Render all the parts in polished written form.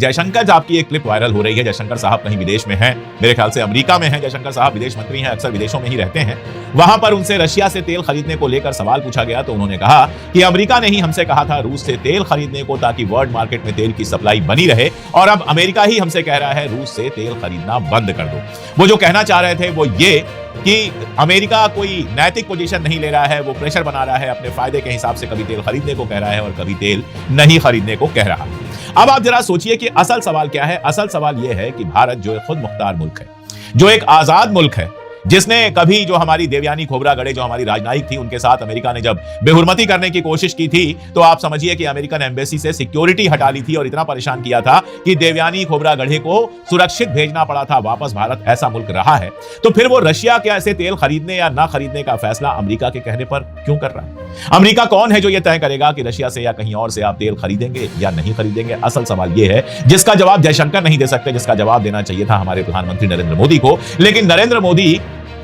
जयशंकर साहब की एक क्लिप वायरल हो रही है। जयशंकर साहब कहीं विदेश में हैं, मेरे ख्याल से अमेरिका में हैं। जयशंकर साहब विदेश मंत्री हैं, अक्सर विदेशों में ही रहते हैं। वहां पर उनसे रशिया से तेल खरीदने को लेकर सवाल पूछा गया तो उन्होंने कहा कि अमेरिका ने ही हमसे कहा था रूस से तेल खरीदने को ताकि वर्ल्ड मार्केट में तेल की सप्लाई बनी रहे, और अब अमेरिका ही हमसे कह रहा है रूस से तेल खरीदना बंद कर दो। वो जो कहना चाह रहे थे वो ये कि अमेरिका कोई नैतिक पोजीशन नहीं ले रहा है, वो प्रेशर बना रहा है अपने फायदे के हिसाब से, कभी तेल खरीदने को कह रहा है और कभी तेल नहीं खरीदने को कह रहा है। अब आप जरा सोचिए कि असल सवाल क्या है। असल सवाल यह है कि भारत जो एक खुद मुख्तार मुल्क है, जो एक आजाद मुल्क है, जिसने कभी जो हमारी देवयानी खोबरागड़े जो हमारी राजनयिक थी उनके साथ अमेरिका ने जब बेहुरमती करने की कोशिश की थी तो आप समझिए कि अमेरिकन एम्बेसी से सिक्योरिटी हटा ली थी और इतना परेशान किया था कि देवयानी खोबरागड़े को सुरक्षित भेजना पड़ा था वापस भारत। ऐसा मुल्क रहा है, तो फिर वो रशिया के ऐसे तेल खरीदने या ना खरीदने का फैसला अमेरिका के कहने पर क्यों कर रहा है? अमेरिका कौन है जो यह तय करेगा कि रशिया से या कहीं और से आप तेल खरीदेंगे या नहीं खरीदेंगे? असल सवाल यह है जिसका जवाब जयशंकर नहीं दे सकते, जिसका जवाब देना चाहिए था हमारे प्रधानमंत्री नरेंद्र मोदी को। लेकिन नरेंद्र मोदी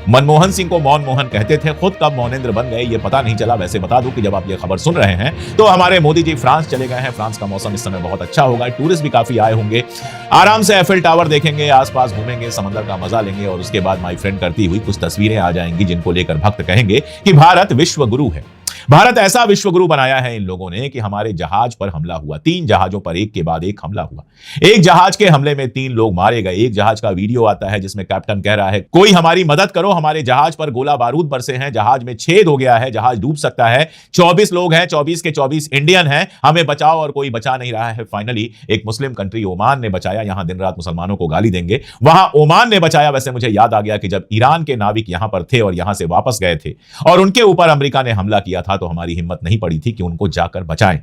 मनमोहन सिंह को मौन मोहन कहते थे, खुद कब मौनेंद्र बन गए ये पता नहीं चला। वैसे बता दूं कि जब आप ये खबर सुन रहे हैं तो हमारे मोदी जी फ्रांस चले गए हैं। फ्रांस का मौसम इस समय बहुत अच्छा होगा, टूरिस्ट भी काफी आए होंगे, आराम से एफिल टावर देखेंगे, आसपास घूमेंगे, समंदर का मजा लेंगे और उसके बाद माय फ्रेंड करती हुई कुछ तस्वीरें आ जाएंगी जिनको लेकर भक्त कहेंगे कि भारत विश्व गुरु है। भारत ऐसा विश्वगुरु बनाया है इन लोगों ने कि हमारे जहाज पर हमला हुआ, 3 जहाजों पर एक के बाद एक हमला हुआ। एक जहाज के हमले में 3 लोग मारे गए। एक जहाज का वीडियो आता है जिसमें कैप्टन कह रहा है कोई हमारी मदद करो, हमारे जहाज पर गोला बारूद बरसे हैं, जहाज में छेद हो गया है, जहाज डूब सकता है, 24 लोग हैं, 24 के 24 इंडियन हैं, हमें बचाओ, और कोई बचा नहीं रहा है। फाइनली एक मुस्लिम कंट्री ओमान ने बचाया। यहां दिन रात मुसलमानों को गाली देंगे, वहां ओमान ने बचाया। वैसे मुझे याद आ गया कि जब ईरान के नाविक यहां पर थे और यहां से वापस गए थे और उनके ऊपर अमेरिका ने हमला किया था तो हमारी हिम्मत नहीं पड़ी थी कि उनको जाकर बचाएं।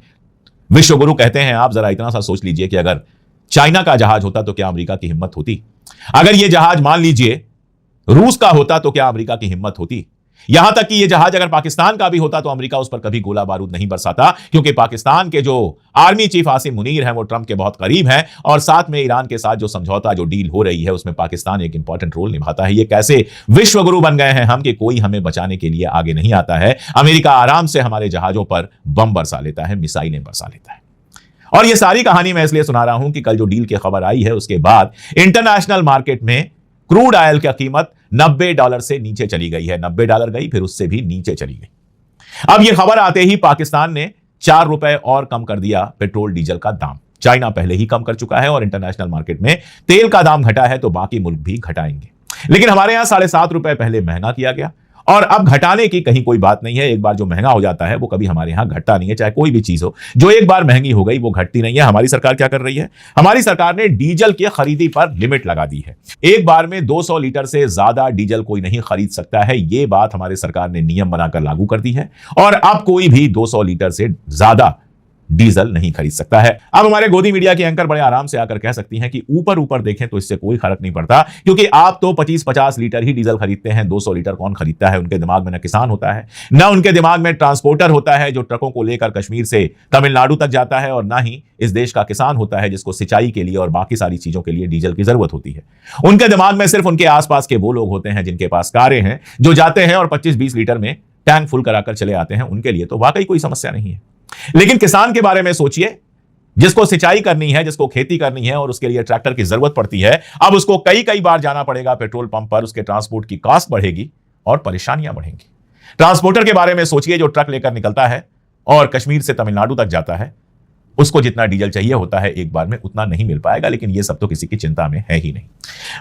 विश्वगुरु कहते हैं। आप जरा इतना सा सोच लीजिए कि अगर चाइना का जहाज होता तो क्या अमेरिका की हिम्मत होती? अगर यह जहाज मान लीजिए रूस का होता तो क्या अमेरिका की हिम्मत होती? यहां तक कि यह जहाज अगर पाकिस्तान का भी होता तो अमेरिका उस पर कभी गोला बारूद नहीं बरसाता, क्योंकि पाकिस्तान के जो आर्मी चीफ आसिम मुनीर हैं वो ट्रंप के बहुत करीब हैं और साथ में ईरान के साथ जो समझौता जो डील हो रही है उसमें पाकिस्तान एक इंपॉर्टेंट रोल निभाता है। ये कैसे विश्वगुरु बन गए हैं हम कि कोई हमें बचाने के लिए आगे नहीं आता है। अमेरिका आराम से हमारे जहाजों पर बम बरसा लेता है, मिसाइलें बरसा लेता है। और यह सारी कहानी मैं इसलिए सुना रहा हूं कि कल जो डील की खबर आई है उसके बाद इंटरनेशनल मार्केट में क्रूड ऑयल की कीमत $90 से नीचे चली गई है। $90 गई, फिर उससे भी नीचे चली गई। अब यह खबर आते ही पाकिस्तान ने ₹4 और कम कर दिया पेट्रोल डीजल का दाम। चाइना पहले ही कम कर चुका है और इंटरनेशनल मार्केट में तेल का दाम घटा है तो बाकी मुल्क भी घटाएंगे। लेकिन हमारे यहां ₹7.5 पहले महंगा किया गया और अब घटाने की कहीं कोई बात नहीं है। एक बार जो महंगा हो जाता है वो कभी हमारे यहां घटता नहीं है, चाहे कोई भी चीज हो। जो एक बार महंगी हो गई वो घटती नहीं है। हमारी सरकार क्या कर रही है? हमारी सरकार ने डीजल की खरीदी पर लिमिट लगा दी है। एक बार में 200 लीटर से ज्यादा डीजल कोई नहीं खरीद सकता है। ये बात हमारी सरकार ने नियम बनाकर लागू कर दी है और अब कोई भी 200 लीटर से ज्यादा डीजल नहीं खरीद सकता है। अब हमारे गोदी मीडिया की एंकर बड़े आराम से आकर कह सकती हैं कि ऊपर ऊपर देखें तो इससे कोई फर्क नहीं पड़ता, क्योंकि आप तो 25-50 लीटर ही डीजल खरीदते हैं, 200 लीटर कौन खरीदता है? उनके दिमाग में न किसान होता है, न उनके दिमाग में ट्रांसपोर्टर होता है जो ट्रकों को लेकर कश्मीर से तमिलनाडु तक जाता है, और ना ही इस देश का किसान होता है जिसको सिंचाई के लिए और बाकी सारी चीजों के लिए डीजल की जरूरत होती है। उनके दिमाग में सिर्फ उनके आसपास के वो लोग होते हैं जिनके पास कारें हैं, जो जाते हैं और 25-20 लीटर में टैंक फुल कराकर चले आते हैं। उनके लिए तो वाकई कोई समस्या नहीं है। लेकिन किसान के बारे में सोचिए, जिसको सिंचाई करनी है, जिसको खेती करनी है और उसके लिए ट्रैक्टर की जरूरत पड़ती है। अब उसको कई कई बार जाना पड़ेगा पेट्रोल पंप पर, उसके ट्रांसपोर्ट की कॉस्ट बढ़ेगी और परेशानियां बढ़ेंगी। ट्रांसपोर्टर के बारे में सोचिए, जो ट्रक लेकर निकलता है और कश्मीर से तमिलनाडु तक जाता है, उसको जितना डीजल चाहिए होता है एक बार में उतना नहीं मिल पाएगा। लेकिन ये सब तो किसी की चिंता में है ही नहीं।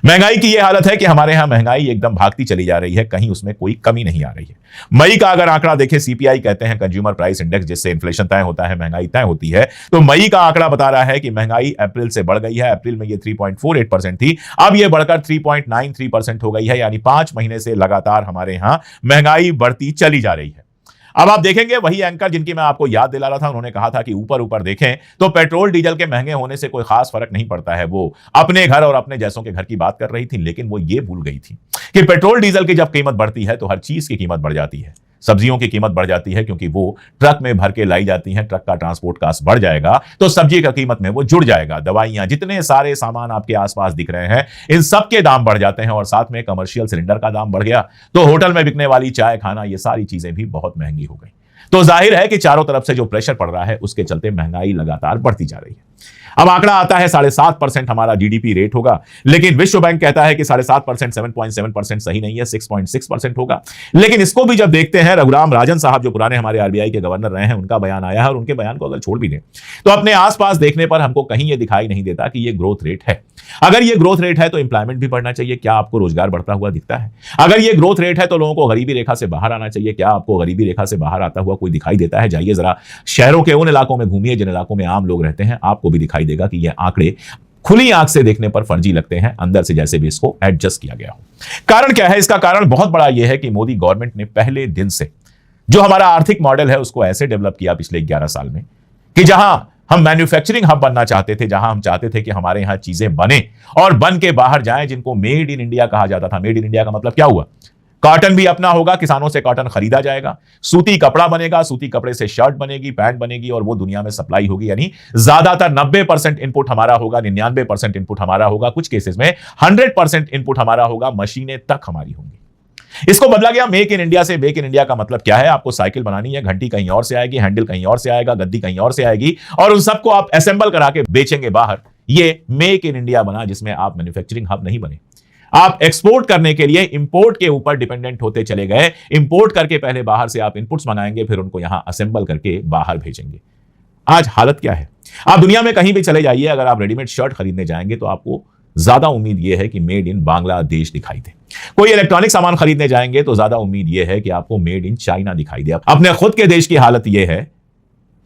महंगाई की यह हालत है कि हमारे यहां महंगाई एकदम भागती चली जा रही है, कहीं उसमें कोई कमी नहीं आ रही है। मई का अगर आंकड़ा देखें, सीपीआई कहते हैं कंज्यूमर प्राइस इंडेक्स, जिससे इन्फ्लेशन तय होता है, महंगाई तय होती है, तो मई का आंकड़ा बता रहा है कि महंगाई अप्रैल से बढ़ गई है। अप्रैल में यह 3.48% थी, अब यह बढ़कर 3.93% हो गई है। यानी 5 महीने से लगातार हमारे यहां महंगाई बढ़ती चली जा रही है। अब आप देखेंगे वही एंकर जिनकी मैं आपको याद दिला रहा था, उन्होंने कहा था कि ऊपर ऊपर देखें तो पेट्रोल डीजल के महंगे होने से कोई खास फर्क नहीं पड़ता है। वो अपने घर और अपने जैसों के घर की बात कर रही थी, लेकिन वो ये भूल गई थी कि पेट्रोल डीजल की जब कीमत बढ़ती है तो हर चीज की कीमत बढ़ जाती है। सब्जियों की कीमत बढ़ जाती है क्योंकि वो ट्रक में भर के लाई जाती हैं। ट्रक का ट्रांसपोर्ट कास्ट बढ़ जाएगा तो सब्जी का कीमत में वो जुड़ जाएगा। दवाइयां, जितने सारे सामान आपके आसपास दिख रहे हैं, इन सब के दाम बढ़ जाते हैं और साथ में कमर्शियल सिलेंडर का दाम बढ़ गया तो होटल में बिकने वाली चाय, खाना, ये सारी चीजें भी बहुत महंगी हो गई। तो जाहिर है कि चारों तरफ से जो प्रेशर पड़ रहा है उसके चलते महंगाई लगातार बढ़ती जा रही है। अब आंकड़ा आता है 7.5% हमारा जीडीपी रेट होगा, लेकिन विश्व बैंक कहता है कि 7.5%, 7.7% सही नहीं है, 6.6% होगा। लेकिन इसको भी जब देखते हैं, रघुराम राजन साहब जो पुराने हमारे आरबीआई के गवर्नर रहे हैं, उनका बयान आया है, और उनके बयान को अगर छोड़ भी दें तो अपने आसपास देखने पर हमको कहीं यह दिखाई नहीं देता कि यह ग्रोथ रेट है। अगर यह ग्रोथ रेट है तो इंप्लॉयमेंट भी बढ़ना चाहिए। क्या आपको रोजगार बढ़ता हुआ दिखता है? अगर यह ग्रोथ रेट है तो लोगों को गरीबी रेखा से बाहर आना चाहिए। क्या आपको गरीबी रेखा से बाहर आता हुआ कोई दिखाई देता है? जाइए जरा शहरों के उन इलाकों में घूमिए जिन इलाकों में आम लोग रहते हैं, आपको भी दिखाई देगा कि यह आंकड़े खुली आंख से देखने पर फर्जी लगते हैं, अंदर से जैसे भी इसको एडजस्ट किया गया हो। कारण क्या है? इसका कारण बहुत बड़ा यह है कि मोदी गवर्नमेंट ने पहले दिन से जो हमारा आर्थिक मॉडल है उसको ऐसे डेवलप किया पिछले 11 साल में कि जहां हम मैन्युफैक्चरिंग हब बनना चाहते थे, जहां हम चाहते थे कि हमारे यहां चीजें बने और बन के बाहर जाएं, जिनको मेड इन इंडिया कहा जाता था। मेड इन इंडिया का मतलब क्या हुआ? कॉटन भी अपना होगा, किसानों से कॉटन खरीदा जाएगा, सूती कपड़ा बनेगा, सूती कपड़े से शर्ट बनेगी, पैंट बनेगी, और वो दुनिया में सप्लाई होगी। यानी ज्यादातर 90% इनपुट हमारा होगा, 99% इनपुट हमारा होगा, कुछ केसेस में 100% इनपुट हमारा होगा, मशीनें तक हमारी होंगी। इसको बदला गया मेक इन इंडिया से। मेक इन इंडिया का मतलब क्या है? आपको साइकिल बनानी है, घंटी कहीं और से आएगी, हैंडल कहीं और से आएगा, गद्दी कहीं और से आएगी, और उन सबको आप असेंबल करा के बेचेंगे बाहर। ये मेक इन इंडिया बना, जिसमें आप मैन्युफैक्चरिंग हब नहीं बने। आप एक्सपोर्ट करने के लिए इंपोर्ट के ऊपर डिपेंडेंट होते चले गए। इंपोर्ट करके पहले बाहर से आप इनपुट्स मंगाएंगे, फिर उनको यहां असेंबल करके बाहर भेजेंगे। आज हालत क्या है? आप दुनिया में कहीं भी चले जाइए, अगर आप रेडीमेड शर्ट खरीदने जाएंगे तो आपको ज्यादा उम्मीद यह है कि मेड इन बांग्लादेश दिखाई दे। कोई इलेक्ट्रॉनिक सामान खरीदने जाएंगे तो ज्यादा उम्मीद यह है कि आपको मेड इन चाइना दिखाई दे। अपने खुद के देश की हालत यह है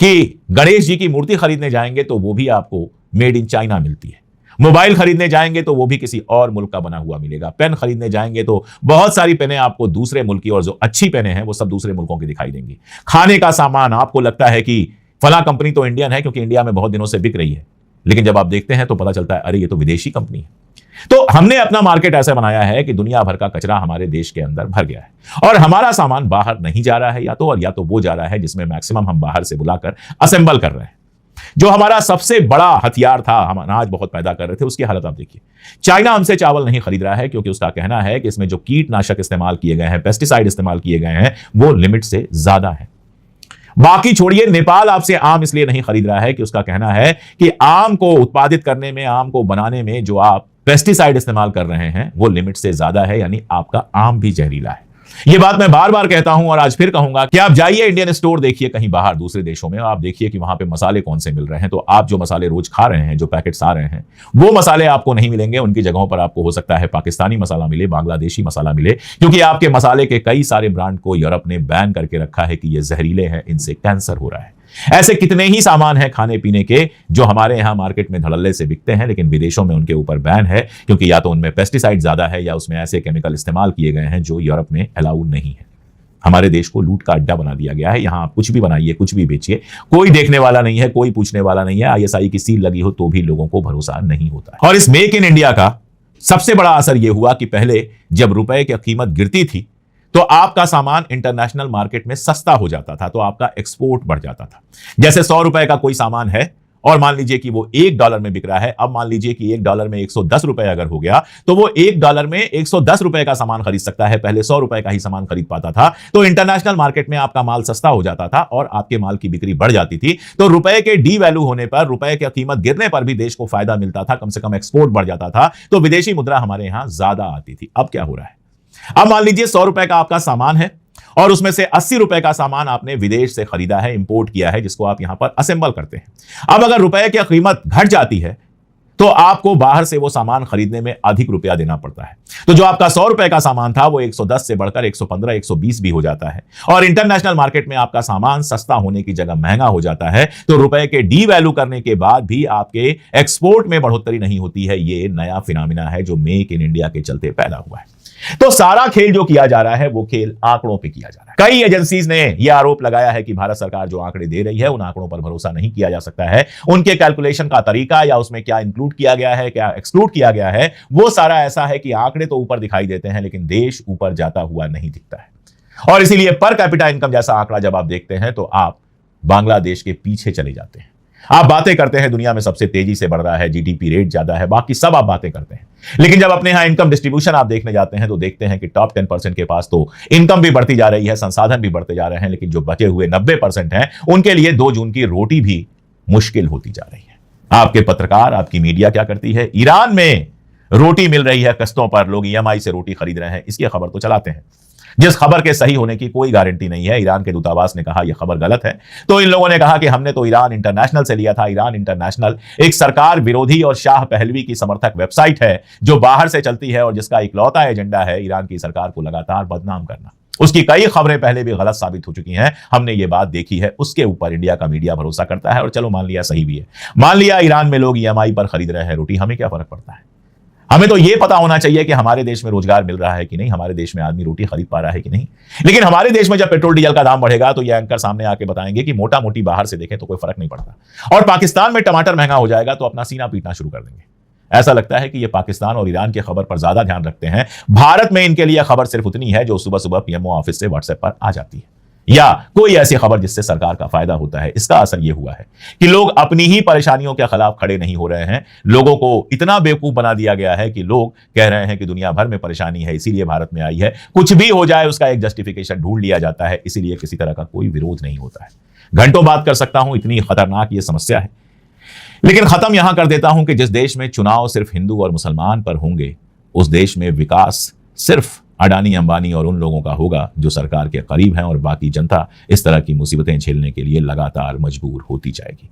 कि गणेश जी की मूर्ति खरीदने जाएंगे तो वो भी आपको मेड इन चाइना मिलती है। मोबाइल खरीदने जाएंगे तो वो भी किसी और मुल्क का बना हुआ मिलेगा। पेन खरीदने जाएंगे तो बहुत सारी पेनें आपको दूसरे मुल्क की, और जो अच्छी पेनें हैं वो सब दूसरे मुल्कों की दिखाई देंगी। खाने का सामान आपको लगता है कि फला कंपनी तो इंडियन है क्योंकि इंडिया में बहुत दिनों से बिक रही है, लेकिन जब आप देखते हैं तो पता चलता है अरे ये तो विदेशी कंपनी है। तो हमने अपना मार्केट ऐसा बनाया है कि दुनिया भर का कचरा हमारे देश के अंदर भर गया है, और हमारा सामान बाहर नहीं जा रहा है, या तो वो जा रहा है जिसमें मैक्सिमम हम बाहर से बुलाकर असेंबल कर रहे हैं। जो हमारा सबसे बड़ा हथियार था, हम अनाज बहुत पैदा कर रहे थे, उसकी हालत आप देखिए। चाइना हमसे चावल नहीं खरीद रहा है क्योंकि उसका कहना है कि इसमें जो कीटनाशक इस्तेमाल किए गए हैं, पेस्टिसाइड इस्तेमाल किए गए हैं, वो लिमिट से ज्यादा है। बाकी छोड़िए, नेपाल आपसे आम इसलिए नहीं खरीद रहा है कि उसका कहना है कि आम को उत्पादित करने में, आम को बनाने में जो आप पेस्टिसाइड इस्तेमाल कर रहे हैं वो लिमिट से ज्यादा है, यानी आपका आम भी जहरीला है। ये बात मैं बार बार कहता हूं और आज फिर कहूंगा कि आप जाइए इंडियन स्टोर देखिए कहीं बाहर दूसरे देशों में, आप देखिए कि वहां पे मसाले कौन से मिल रहे हैं। तो आप जो मसाले रोज खा रहे हैं, जो पैकेट्स आ रहे हैं, वो मसाले आपको नहीं मिलेंगे। उनकी जगहों पर आपको हो सकता है पाकिस्तानी मसाला मिले, बांग्लादेशी मसाला मिले, क्योंकि आपके मसाले के कई सारे ब्रांड को यूरोप ने बैन करके रखा है कि ये जहरीले हैं, इनसे कैंसर हो रहा है। ऐसे कितने ही सामान हैं खाने पीने के जो हमारे यहां मार्केट में धड़ल्ले से बिकते हैं, लेकिन विदेशों में उनके ऊपर बैन है, क्योंकि या तो उनमें पेस्टिसाइड ज्यादा है या उसमें ऐसे केमिकल इस्तेमाल किए गए हैं जो यूरोप में अलाउ नहीं है। हमारे देश को लूट का अड्डा बना दिया गया है। यहां आप कुछ भी बनाइए, कुछ भी बेचिए, कोई देखने वाला नहीं है, कोई पूछने वाला नहीं है। आईएसआई की सील लगी हो तो भी लोगों को भरोसा नहीं होता है। और इस मेक इन इंडिया का सबसे बड़ा असर यह हुआ कि पहले जब रुपए की कीमत गिरती थी तो आपका सामान इंटरनेशनल मार्केट में सस्ता हो जाता था, तो आपका एक्सपोर्ट बढ़ जाता था। जैसे 100 रुपए का कोई सामान है और मान लीजिए कि वो $1 में बिक रहा है, अब मान लीजिए कि $1 में 110 रुपए अगर हो गया तो वो $1 में 110 रुपए का सामान खरीद सकता है। पहले 100 रुपए का ही सामान खरीद पाता था। तो इंटरनेशनल मार्केट में आपका माल सस्ता हो जाता था और आपके माल की बिक्री बढ़ जाती थी। तो रुपए के डी वैल्यू होने पर, रुपए की कीमत गिरने पर भी देश को फायदा मिलता था, कम से कम एक्सपोर्ट बढ़ जाता था, तो विदेशी मुद्रा हमारे यहां ज्यादा आती थी। अब क्या हो रहा है? अब मान लीजिए 100 रुपए का आपका सामान है और उसमें से 80 रुपए का सामान आपने विदेश से खरीदा है, इंपोर्ट किया है, जिसको आप यहां पर असेंबल करते हैं। अब अगर रुपए की कीमत घट जाती है तो आपको बाहर से वो सामान खरीदने में अधिक रुपया देना पड़ता है। तो जो आपका 100 रुपए का सामान था वो 110 से बढ़कर 115, 120 भी हो जाता है। और इंटरनेशनल मार्केट में आपका सामान सस्ता होने की जगह महंगा हो जाता है। तो रुपए के डी वैल्यू करने के बाद भी आपके एक्सपोर्ट में बढ़ोतरी नहीं होती है। ये नया फिनोमिना है जो मेक इन इंडिया के चलते पैदा हुआ है। तो सारा खेल जो किया जा रहा है वो खेल आंकड़ों पे किया जा रहा है। कई एजेंसीज ने यह आरोप लगाया है कि भारत सरकार जो आंकड़े दे रही है उन आंकड़ों पर भरोसा नहीं किया जा सकता है। उनके कैलकुलेशन का तरीका या उसमें क्या इंक्लूड किया गया है, क्या एक्सक्लूड किया गया है, वो सारा ऐसा है कि आंकड़े तो ऊपर दिखाई देते हैं लेकिन देश ऊपर जाता हुआ नहीं दिखता है। और इसीलिए पर कैपिटा इनकम जैसा आंकड़ा जब आप देखते हैं तो आप बांग्लादेश के पीछे चले जाते हैं। आप बातें करते हैं दुनिया में सबसे तेजी से बढ़ रहा है, जीडीपी रेट ज्यादा है, बाकी सब आप बातें करते हैं, लेकिन जब अपने यहां इनकम डिस्ट्रीब्यूशन आप देखने जाते हैं तो देखते हैं कि टॉप 10% के पास तो इनकम भी बढ़ती जा रही है, संसाधन भी बढ़ते जा रहे हैं, लेकिन जो बचे हुए 90% हैं उनके लिए 2 जून की रोटी भी मुश्किल होती जा रही है। आपके पत्रकार, आपकी मीडिया क्या करती है? ईरान में रोटी मिल रही है कश्तों पर, लोग ईएमआई से रोटी खरीद रहे हैं, इसकी खबर तो चलाते हैं, जिस खबर के सही होने की कोई गारंटी नहीं है। ईरान के दूतावास ने कहा यह खबर गलत है, तो इन लोगों ने कहा कि हमने तो ईरान इंटरनेशनल से लिया था। ईरान इंटरनेशनल एक सरकार विरोधी और शाह पहलवी की समर्थक वेबसाइट है जो बाहर से चलती है और जिसका इकलौता एजेंडा है ईरान की सरकार को लगातार बदनाम करना। उसकी कई खबरें पहले भी गलत साबित हो चुकी हैं, हमने ये बात देखी है। उसके ऊपर इंडिया का मीडिया भरोसा करता है और चलो मान लिया सही भी है, मान लिया ईरान में लोग ईएमआई पर खरीद रहे हैं रोटी, हमें क्या फर्क पड़ता है? हमें तो यह पता होना चाहिए कि हमारे देश में रोजगार मिल रहा है कि नहीं, हमारे देश में आदमी रोटी खरीद पा रहा है कि नहीं। लेकिन हमारे देश में जब पेट्रोल डीजल का दाम बढ़ेगा तो ये एंकर सामने आके बताएंगे कि मोटा मोटी बाहर से देखें तो कोई फर्क नहीं पड़ता, और पाकिस्तान में टमाटर महंगा हो जाएगा तो अपना सीना पीटना शुरू कर देंगे। ऐसा लगता है कि ये पाकिस्तान और ईरान की खबर पर ज्यादा ध्यान रखते हैं। भारत में इनके लिए खबर सिर्फ उतनी है जो सुबह सुबह पीएमओ ऑफिस से व्हाट्सएप पर आ जाती है, या कोई ऐसी खबर जिससे सरकार का फायदा होता है। इसका असर यह हुआ है कि लोग अपनी ही परेशानियों के खिलाफ खड़े नहीं हो रहे हैं। लोगों को इतना बेवकूफ बना दिया गया है कि लोग कह रहे हैं कि दुनिया भर में परेशानी है इसीलिए भारत में आई है। कुछ भी हो जाए उसका एक जस्टिफिकेशन ढूंढ लिया जाता है, इसीलिए किसी तरह का कोई विरोध नहीं होता है। घंटों बात कर सकता हूं, इतनी खतरनाक ये समस्या है। लेकिन खत्म यहां कर देता हूं कि जिस देश में चुनाव सिर्फ हिंदू और मुसलमान पर होंगे, उस देश में विकास सिर्फ अडानी अंबानी और उन लोगों का होगा जो सरकार के करीब हैं, और बाकी जनता इस तरह की मुसीबतें झेलने के लिए लगातार मजबूर होती जाएगी।